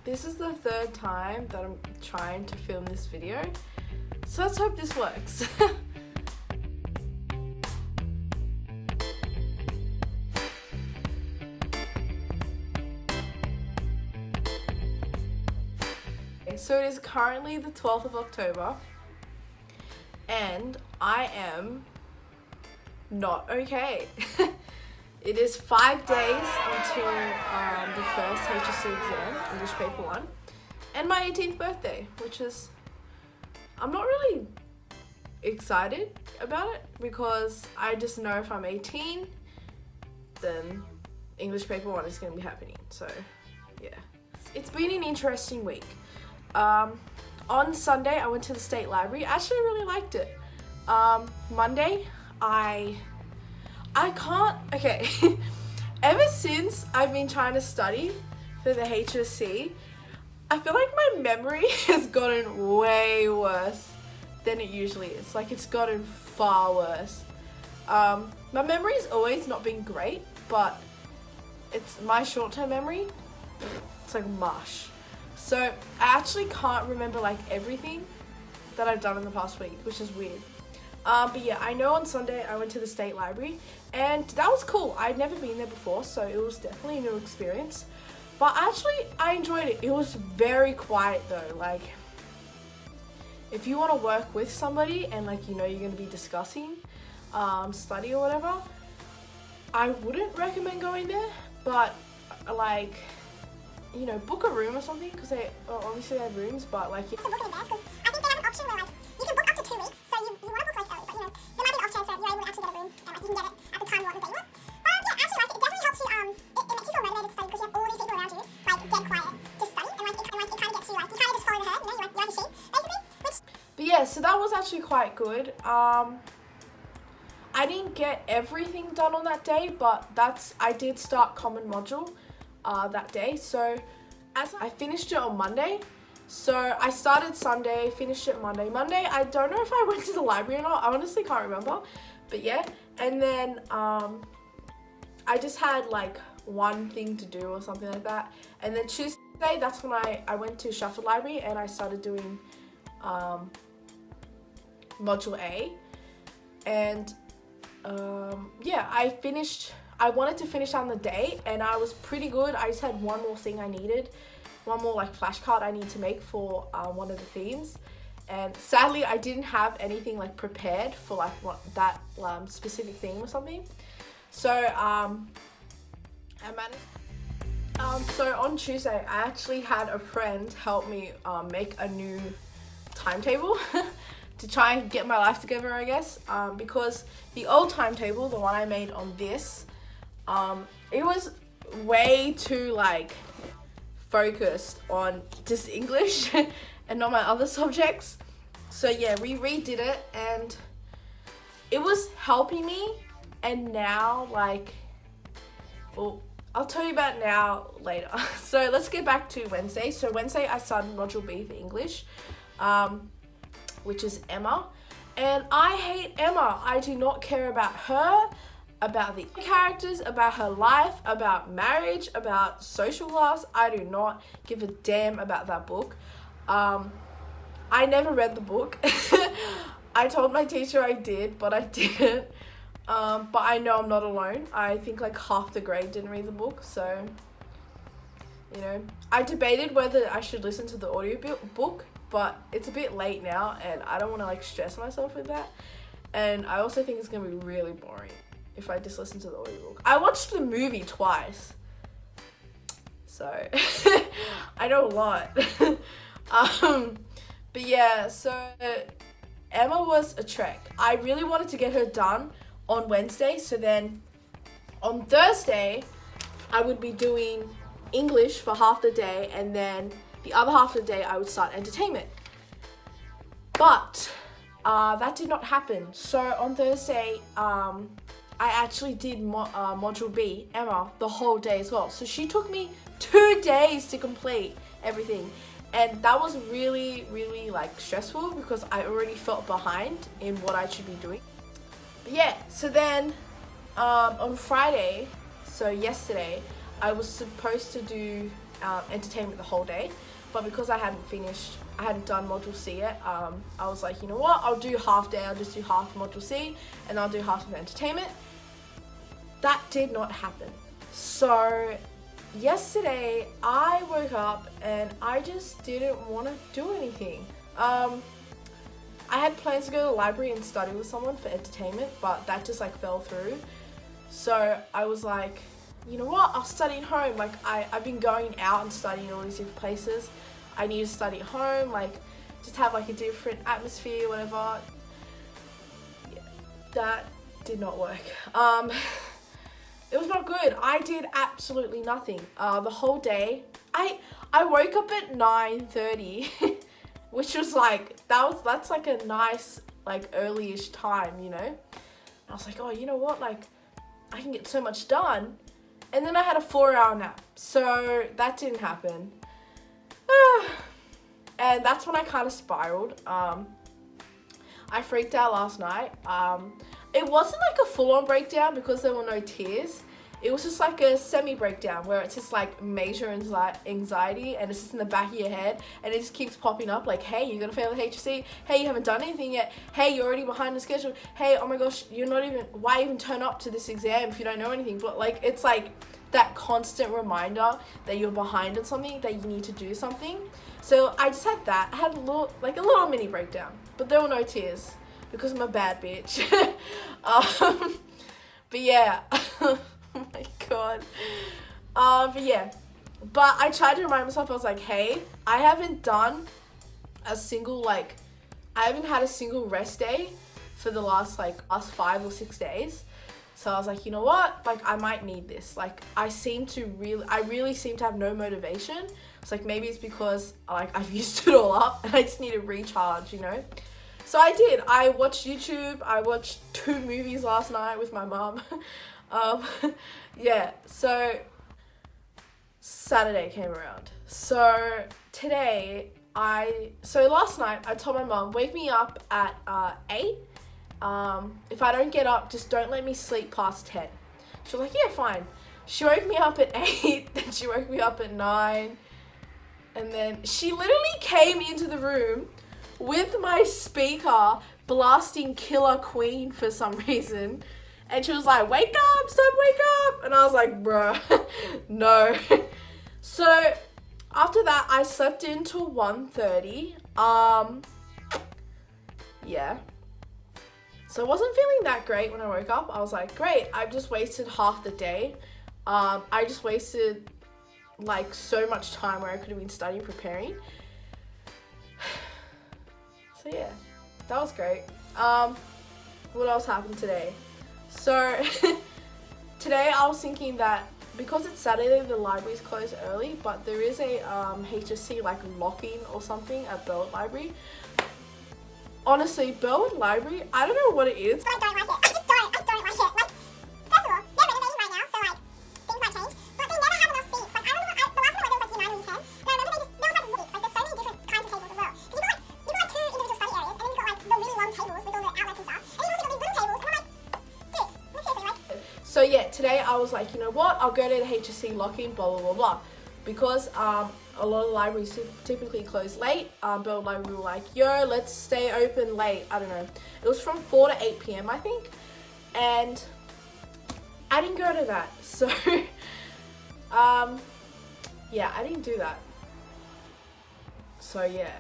This is the third time that I'm trying to film this video, so let's hope this works. So it is currently the 12th of October and I am not okay. It is 5 days until the first HSC exam, English Paper 1, and my 18th birthday, which is, I'm not really excited about it because I just know if I'm 18, then English Paper 1 is going to be happening. So yeah, it's been an interesting week. On Sunday, I went to the State Library. I actually really liked it. Monday, I can't, okay. Ever since I've been trying to study for the HSC, I feel like my memory has gotten way worse than it usually is. Like, it's gotten far worse. My memory's always not been great, but it's my short-term memory, it's like mush. So I actually can't remember like everything that I've done in the past week, which is weird. But yeah, I know on Sunday I went to the State Library and that was cool. I'd never been there before, so it was definitely a new experience. But actually, I enjoyed it. It was very quiet though. Like, if you want to work with somebody and like, you know, you're going to be discussing study or whatever, I wouldn't recommend going there. But like, you know, book a room or something, because they obviously have rooms, but like, you can book in advance, because I think they have an option where like you can book up to 2 weeks, so you want to book like early, but you know, there might be an off chance that you're able to actually get a room and like you can get it at the time you want the day you want. But yeah, I actually liked it. It definitely helps you, it makes you feel motivated to study because you have all these people around you, like dead quiet, just study, and like it kind of gets you, like you kind of just follow the herd, you know, you're like the sheep, basically. But yeah, so that was actually quite good. I didn't get everything done on that day, but I did start common module that day. So as I finished it on Monday, so I started Sunday, finished it Monday. I don't know if I went to the library or not. I honestly can't remember, but yeah. And then I just had like one thing to do or something like that. And then Tuesday, that's when I went to Shuffle Library and I started doing Module A. And yeah, I wanted to finish on the day and I was pretty good. I just had one more thing I needed, one more like flashcard I need to make for one of the themes, and sadly I didn't have anything like prepared for like that specific theme or something. So I managed. So on Tuesday I actually had a friend help me make a new timetable to try and get my life together, I guess, because the old timetable, the one I made on this, it was way too like focused on just English and not my other subjects. So yeah, we redid it and it was helping me. And now, like, well, I'll tell you about now later. So let's get back to Wednesday. So Wednesday I started Module B for English, which is Emma. And I hate Emma. I do not care about her, about the characters, about her life, about marriage, about social class. I do not give a damn about that book. I never read the book. I told my teacher I did, but I didn't. But I know I'm not alone. I think like half the grade didn't read the book, so, you know. I debated whether I should listen to the audio book, but it's a bit late now and I don't want to like stress myself with that. And I also think it's going to be really boring if I just listen to the audiobook. I watched the movie twice, so I know a lot. But yeah, so Emma was a trek. I really wanted to get her done on Wednesday, so then on Thursday I would be doing English for half the day, and then the other half of the day I would start entertainment. But that did not happen. So on Thursday, I actually did Module B, Emma, the whole day as well. So she took me 2 days to complete everything. And that was really, really like stressful because I already felt behind in what I should be doing. But yeah, so then on Friday, so yesterday, I was supposed to do entertainment the whole day, but because I hadn't done module C yet, I was like, you know what, I'll do half day, I'll just do half module C and I'll do half of the entertainment. That did not happen. So yesterday I woke up and I just didn't want to do anything. I had plans to go to the library and study with someone for entertainment, but that just like fell through. So I was like, you know what, I'll study at home. Like I've been going out and studying all these different places. I need to study at home, like just have like a different atmosphere, whatever. Yeah, that did not work. It was not good. I did absolutely nothing. The whole day. I woke up at 9:30, which was like, that's like a nice, like early-ish time, you know? And I was like, oh, you know what? Like, I can get so much done. And then I had a 4-hour nap. So that didn't happen. And that's when I kind of spiraled. I freaked out last night. It wasn't like a full-on breakdown because there were no tears. It was just like a semi-breakdown where it's just like major anxiety and it's just in the back of your head and it just keeps popping up like, hey, you're gonna fail the HSC. Hey, you haven't done anything yet. Hey, you're already behind the schedule. Hey, oh my gosh, why even turn up to this exam if you don't know anything? But like, it's like that constant reminder that you're behind on something, that you need to do something. So I just had that. I had a little mini breakdown, but there were no tears because I'm a bad bitch. But yeah, oh my god. But yeah, but I tried to remind myself, I was like, hey, I haven't had a single rest day for the last 5 or 6 days. So I was like, you know what? Like, I might need this. Like, I really seem to have no motivation. It's like, maybe it's because like I've used it all up and I just need to recharge, you know? So I did. I watched YouTube. I watched 2 movies last night with my mum. Yeah, so Saturday came around. So last night I told my mum, wake me up at 8. If I don't get up, just don't let me sleep past 10. She was like, yeah, fine. She woke me up at 8, then she woke me up at 9. And then she literally came into the room with my speaker blasting Killer Queen for some reason. And she was like, wake up, stop, wake up. And I was like, bruh, no. So after that, I slept in till 1:30. Yeah. So I wasn't feeling that great when I woke up. I was like, great, I've just wasted half the day. I just wasted like so much time where I could have been studying, preparing. So yeah, that was great. What else happened today? So today I was thinking that because it's Saturday, the library's closed early, but there is a HSC like lock-in or something at Burwood Library. Honestly, Burwood Library, I don't know what it is. I don't like it. I just don't like it. Like, first of all, they're renovating right now, so like, things might change. But they never have enough seats. Like, I remember, the last time I went, there was like year 9 or year 10. And I remember there was like mix. Like, there's so many different kinds of tables as well. Because you've got 2 individual study areas, and then you've got like the really long tables with all the outlets and stuff. And you've also got these little tables, and I'm like, dude, seriously, like. So yeah, today I was like, you know what? I'll go to the HSC lock-in, blah, blah, blah, blah. Because a lot of libraries typically close late. Burwood Library were like, yo, let's stay open late. I don't know. It was from 4 to 8 p.m. I think. And I didn't go to that. So, yeah, I didn't do that. So, yeah.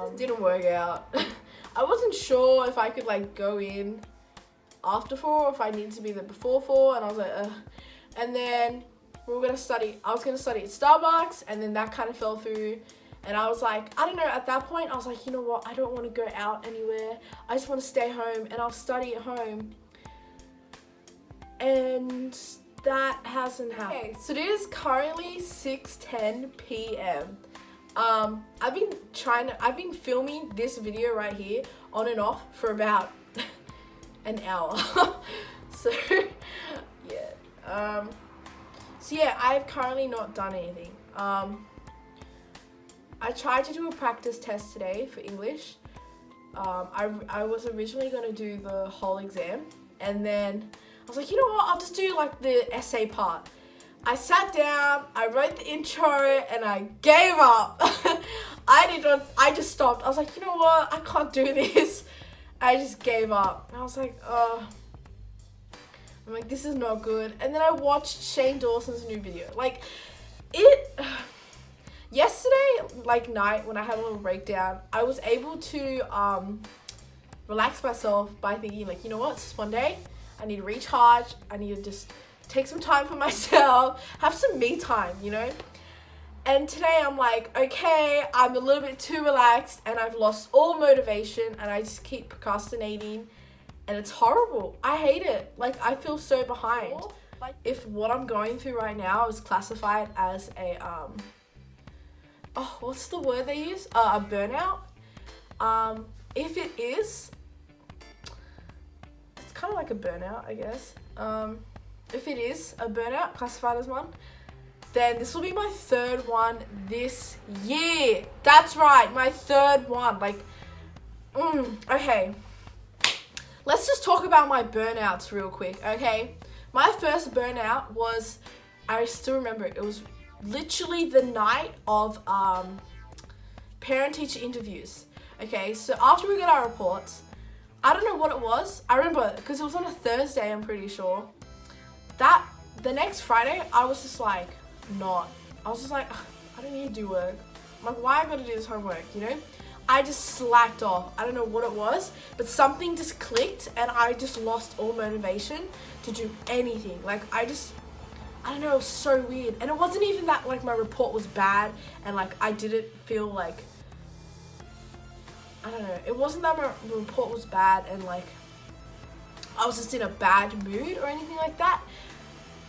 It didn't work out. I wasn't sure if I could, like, go in after 4 or if I needed to be there before 4. And I was like, ugh. And then I was going to study at Starbucks, and then that kind of fell through. And I was like, I don't know, at that point, I was like, you know what, I don't want to go out anywhere. I just want to stay home, and I'll study at home. And that hasn't happened. Okay, so it is currently 6:10 p.m. I've been filming this video right here on and off for about an hour. So, yeah. So yeah, I've currently not done anything. I tried to do a practice test today for English. I was originally going to do the whole exam, and then I was like, you know what, I'll just do like the essay part. I sat down, I wrote the intro, and I gave up. I just stopped. I was like, you know what, I can't do this. I just gave up. And I was like, oh. I'm like, this is not good. And then I watched Shane Dawson's new video. Like, yesterday, like night, when I had a little breakdown, I was able to relax myself by thinking, like, you know what, it's just one day. I need to recharge. I need to just take some time for myself, have some me time, you know? And today I'm like, okay, I'm a little bit too relaxed and I've lost all motivation and I just keep procrastinating and it's horrible. I hate it. Like, I feel so behind. If what I'm going through right now is classified as a, what's the word they use? A burnout. If it is, it's kind of like a burnout, I guess. If it is a burnout, classified as one, then this will be my third one this year. That's right, my third one. Like, okay. Let's just talk about my burnouts real quick, okay? My first burnout was, I still remember it was literally the night of parent-teacher interviews. Okay, so after we got our reports, I don't know what it was. I remember, because it was on a Thursday, I'm pretty sure. The next Friday, I was just like, I was just like, I don't need to do work. I'm like, why I gotta do this homework, you know? I just slacked off. I don't know what it was, but something just clicked and I just lost all motivation to do anything. Like, I don't know, it was so weird. And it wasn't even that, like, my report was bad and, like, I didn't feel like, I don't know. It wasn't that my report was bad and, like, I was just in a bad mood or anything like that.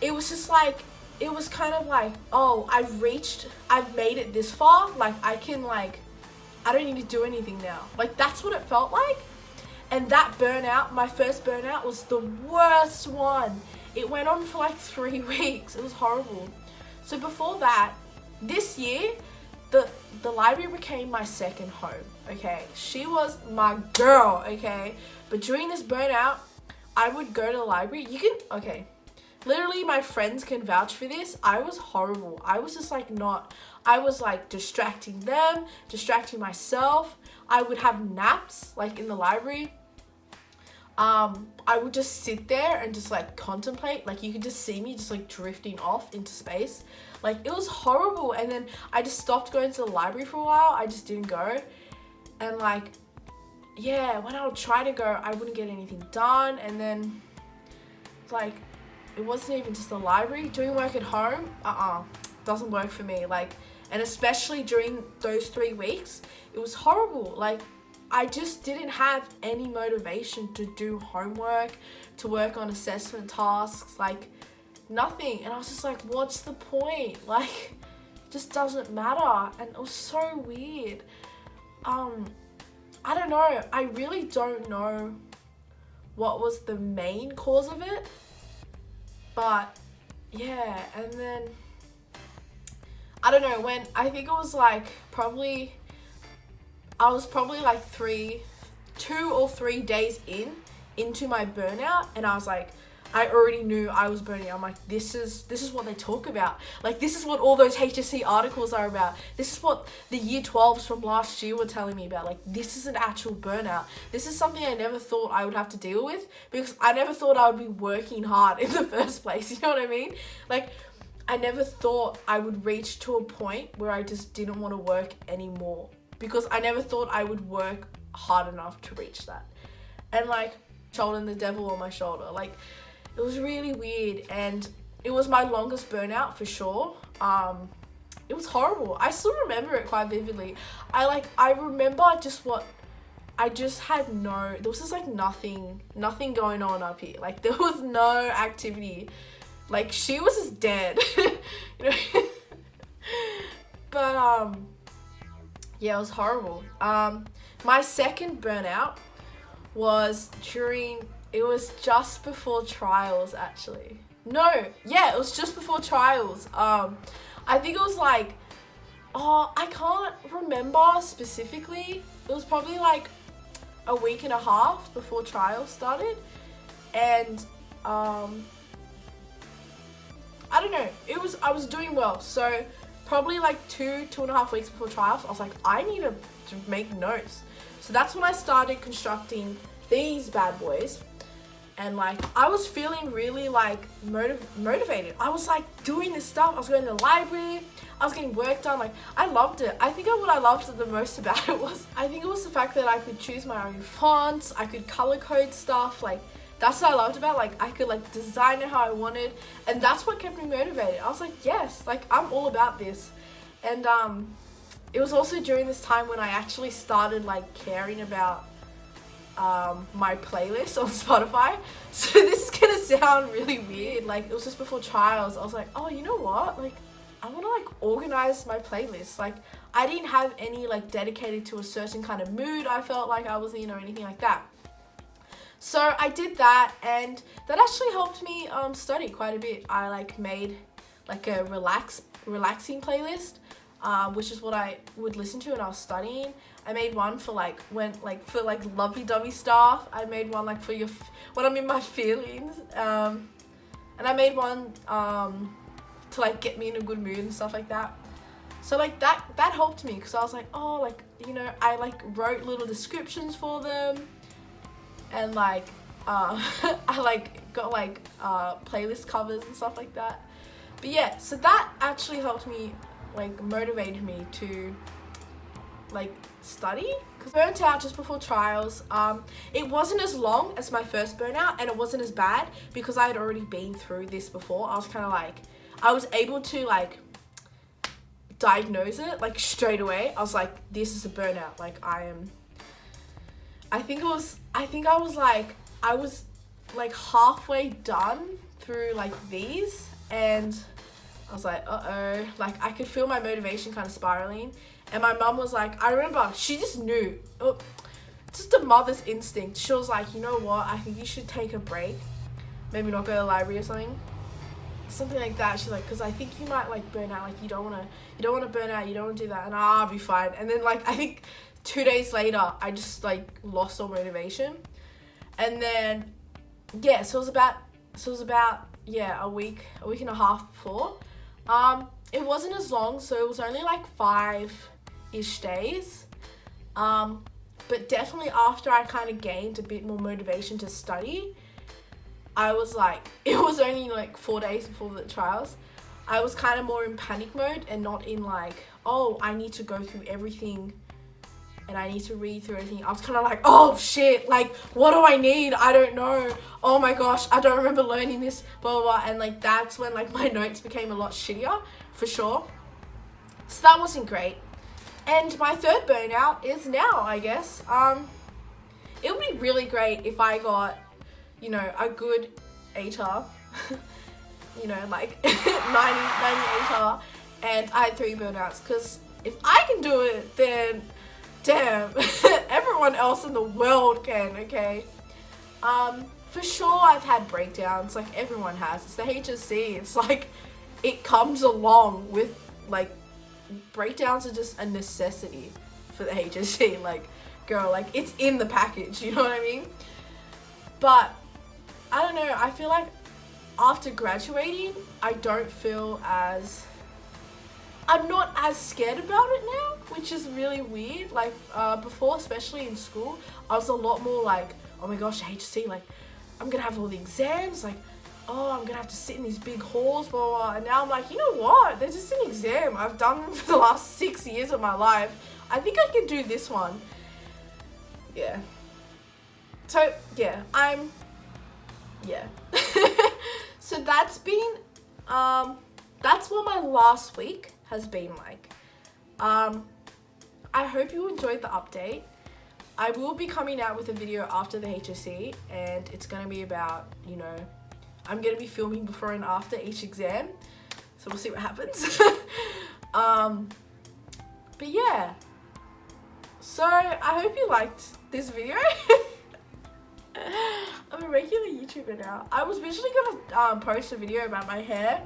It was just like, it was kind of like, oh, I've made it this far. Like, I can, like, I don't need to do anything now. Like, that's what it felt like. And that burnout, my first burnout, was the worst one. It went on for like 3 weeks. It was horrible. So before that, this year, the library became my second home, okay? She was my girl, okay? But during this burnout, I would go to the library. Literally my friends can vouch for this. I was horrible. I was just like I was like distracting them, distracting myself. I would have naps like in the library. I would just sit there and just like contemplate. Like, you could just see me just like drifting off into space. Like, it was horrible. And then I just stopped going to the library for a while. I just didn't go. And like, yeah, when I would try to go, I wouldn't get anything done. And then like, it wasn't even just the library. Doing work at home, doesn't work for me. Like, and especially during those 3 weeks, it was horrible. Like, I just didn't have any motivation to do homework, to work on assessment tasks, like nothing. And I was just like, what's the point? Like, it just doesn't matter. And it was so weird. I don't know. I really don't know what was the main cause of it. But yeah, and then I don't know, when I think it was like I was probably like 2 or 3 days into my burnout, and I was like, I already knew I was burning out. I'm like, this is what they talk about. Like, this is what all those HSC articles are about. This is what the year 12s from last year were telling me about. Like, this is an actual burnout. This is something I never thought I would have to deal with, because I never thought I would be working hard in the first place. You know what I mean? Like, I never thought I would reach to a point where I just didn't want to work anymore, because I never thought I would work hard enough to reach that. And like, shouldering the devil on my shoulder. Like, it was really weird, and it was my longest burnout for sure. It was horrible. I still remember it quite vividly. I remember there was just like nothing going on up here. Like, there was no activity. Like, she was just dead. You know? But yeah, it was horrible. My second burnout was it was just before trials, actually. No, yeah, it was just before trials. I think it was like, I can't remember specifically. It was probably like a week and a half before trials started. And I don't know, I was doing well. So probably like 2.5 weeks before trials, I was like, I need to make notes. So that's when I started constructing these bad boys. And like, I was feeling really like motivated. I was like doing this stuff. I was going to the library. I was getting work done. Like, I loved it. I think what I loved the most about it was, I think it was the fact that I could choose my own fonts. I could color code stuff. Like, that's what I loved about it. Like, I could like design it how I wanted. And that's what kept me motivated. I was like, yes, like I'm all about this. And it was also during this time when I actually started like caring about my playlist on Spotify. So this is gonna sound really weird. Like, it was just before trials. I was like, oh, you know what? Like, I want to like organize my playlist. Like, I didn't have any like dedicated to a certain kind of mood I felt like I was in or anything like that. So I did that, and that actually helped me study quite a bit. I like made like a relaxing playlist, which is what I would listen to when I was studying. I made one for like for lovey-dovey stuff. I made one like for when I'm in my feelings, and I made one to like get me in a good mood and stuff like that. So like that helped me, because I was like, oh, like, you know, I like wrote little descriptions for them, and like I like got like playlist covers and stuff like that. But yeah, so that actually helped me, like motivated me to like study, because I burnt out just before trials. It wasn't as long as my first burnout, and it wasn't as bad because I had already been through this before. I was kind of like, I was able to like diagnose it like straight away. I was like, this is a burnout. Like, I was like halfway done through like these, and I was like, uh-oh, like I could feel my motivation kind of spiraling. And my mum was like, I remember, she just knew, just a mother's instinct. She was like, you know what, I think you should take a break, maybe not go to the library or something like that. She's like, because I think you might like burn out. Like, you don't want to burn out, you don't want to do that. And I'll be fine. And then like, I think 2 days later, I just like lost all motivation. And then yeah, so it was about a week and a half before. It wasn't as long, so it was only like 5-ish days. But definitely after I kind of gained a bit more motivation to study, I was like, it was only like 4 days before the trials. I was kind of more in panic mode and not in like, oh, I need to go through everything and I need to read through everything. I was kind of like, oh shit, like, what do I need? I don't know. Oh my gosh, I don't remember learning this, blah, blah, blah. And like, that's when like my notes became a lot shittier, for sure. So that wasn't great. And my third burnout is now, I guess. It would be really great if I got, you know, a good ATAR, you know, like 90 ATAR, and I had 3 burnouts. Because if I can do it, then damn, everyone else in the world can, okay? For sure I've had breakdowns, like everyone has. It's the HSC. It's like, it comes along with, like, breakdowns are just a necessity for the HSC. Like, girl, like, it's in the package, you know what I mean? But I don't know, I feel like after graduating, I'm not as scared about it now, which is really weird. Like, before, especially in school, I was a lot more like, oh my gosh, HSC, like, I'm gonna have all the exams, like, oh, I'm gonna have to sit in these big halls, blah, blah, blah. And now I'm like, you know what? There's just an exam. I've done them for the last 6 years of my life. I think I can do this one. Yeah. So, yeah, so that's been, that's what my last week has been like. I hope you enjoyed the update. I will be coming out with a video after the HSC, and it's gonna be about, you know, I'm gonna be filming before and after each exam, so we'll see what happens. But yeah, so I hope you liked this video. I'm a regular YouTuber now. I was visually gonna post a video about my hair,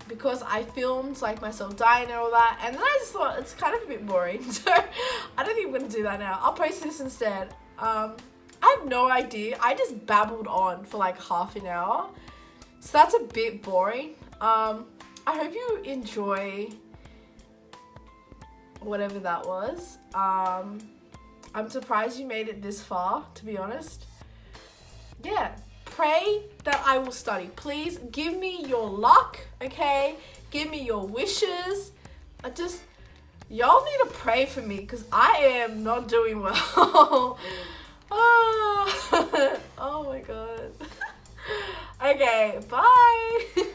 because I filmed like myself dying and all that, and then I just thought it's kind of a bit boring, so I don't think I'm gonna do that now. I'll post this instead. I have no idea. I just babbled on for like half an hour. So that's a bit boring. I hope you enjoy whatever that was. I'm surprised you made it this far, to be honest. Yeah, pray that I will study. Please give me your luck, okay? Give me your wishes. Y'all need to pray for me because I am not doing well. Oh my god. Okay, bye.